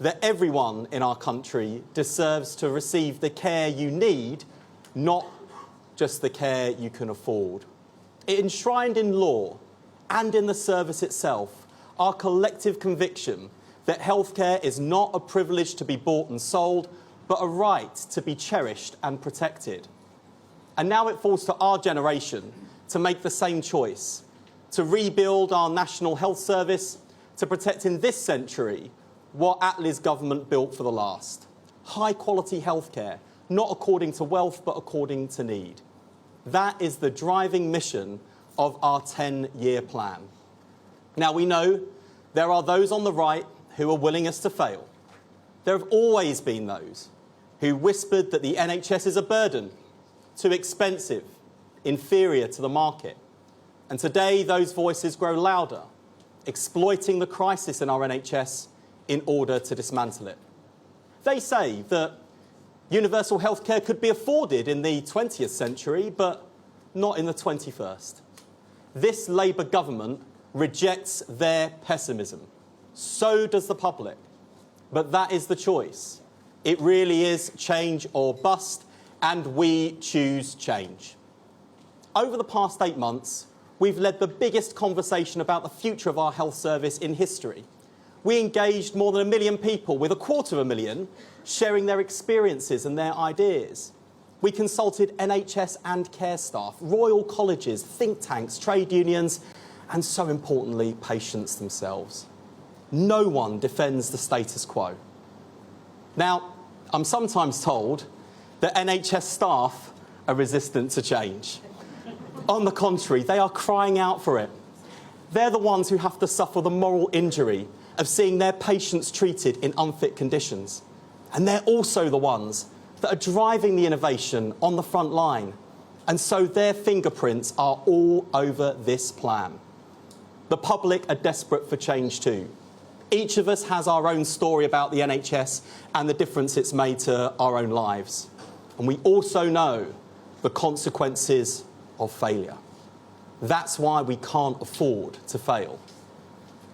that everyone in our country deserves to receive the care you need, not just the care you can afford. Enshrined in law and in the service itself, our collective conviction that healthcare is not a privilege to be bought and sold, but a right to be cherished and protected. And now it falls to our generation to make the same choice, to rebuild our national health service, to protect in this century what Attlee's government built for the last. High-quality healthcare, not according to wealth, but according to need. That is the driving mission of our 10-year plan. Now, we know there are those on the right who are willing us to fail. There have always been those who whispered that the NHS is a burden, too expensive, inferior to the market. And today, those voices grow louder, exploiting the crisis in our NHS in order to dismantle it. They say that universal healthcare could be afforded in the 20th century, but not in the 21st. This Labour government rejects their pessimism. So does the public. But that is the choice. It really is change or bust, and we choose change. Over the past 8 months, we've led the biggest conversation about the future of our health service in history. We engaged more than 1 million people, with 250,000 sharing their experiences and their ideas. We consulted NHS and care staff, royal colleges, think tanks, trade unions, and so importantly, patients themselves. No one defends the status quo. Now, I'm sometimes told that NHS staff are resistant to change. On the contrary, they are crying out for it. They're the ones who have to suffer the moral injury of seeing their patients treated in unfit conditions. And they're also the ones that are driving the innovation on the front line. And so their fingerprints are all over this plan. The public are desperate for change too. Each of us has our own story about the NHS and the difference it's made to our own lives. And we also know the consequences of failure. That's why we can't afford to fail.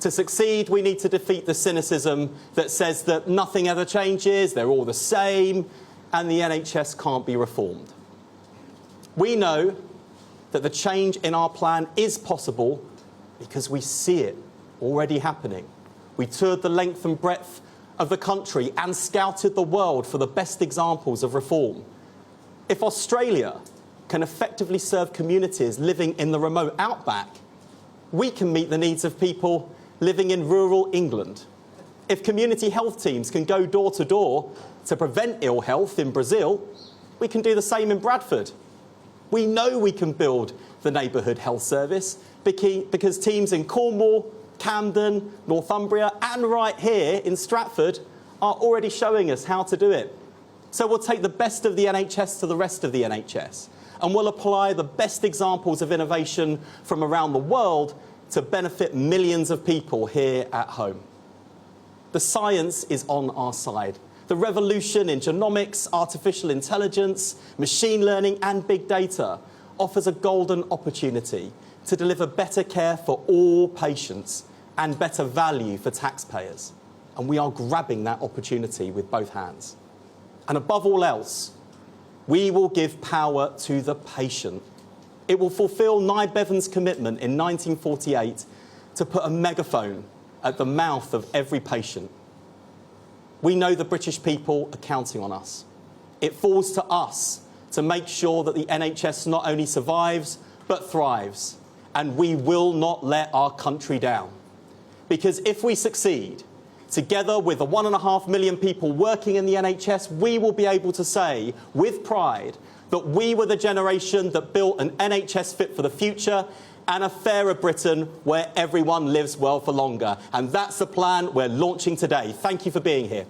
To succeed, we need to defeat the cynicism that says that nothing ever changes, they're all the same, and the NHS can't be reformed. We know that the change in our plan is possible because we see it already happening. We toured the length and breadth of the country and scouted the world for the best examples of reform. If Australia can effectively serve communities living in the remote outback, we can meet the needs of people living in rural England. If community health teams can go door to door to prevent ill health in Brazil, we can do the same in Bradford. We know we can build the neighbourhood health service because teams in Cornwall, Camden, Northumbria, and right here in Stratford are already showing us how to do it. So we'll take the best of the NHS to the rest of the NHS, and we'll apply the best examples of innovation from around the world to benefit millions of people here at home. The science is on our side. The revolution in genomics, artificial intelligence, machine learning and big data offers a golden opportunity to deliver better care for all patients and better value for taxpayers. And we are grabbing that opportunity with both hands. And above all else, we will give power to the patient. It will fulfil Nye Bevan's commitment in 1948 to put a megaphone at the mouth of every patient. We know the British people are counting on us. It falls to us to make sure that the NHS not only survives, but thrives. And we will not let our country down. Because if we succeed, together with the 1.5 million people working in the NHS, we will be able to say with pride that we were the generation that built an NHS fit for the future and a fairer Britain where everyone lives well for longer. And that's the plan we're launching today. Thank you for being here.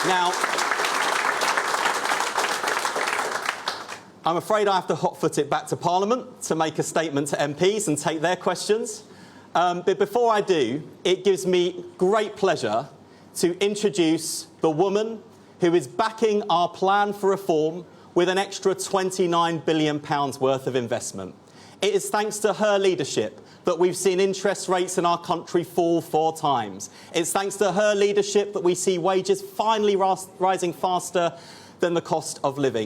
Now, I'm afraid I have to hot-foot it back to Parliament to make a statement to MPs and take their questions. But before I do, it gives me great pleasure to introduce the woman who is backing our plan for reform with an extra £29 billion worth of investment. It is thanks to her leadership that we've seen interest rates in our country fall 4 times. It's thanks to her leadership that we see wages finally rising faster than the cost of living.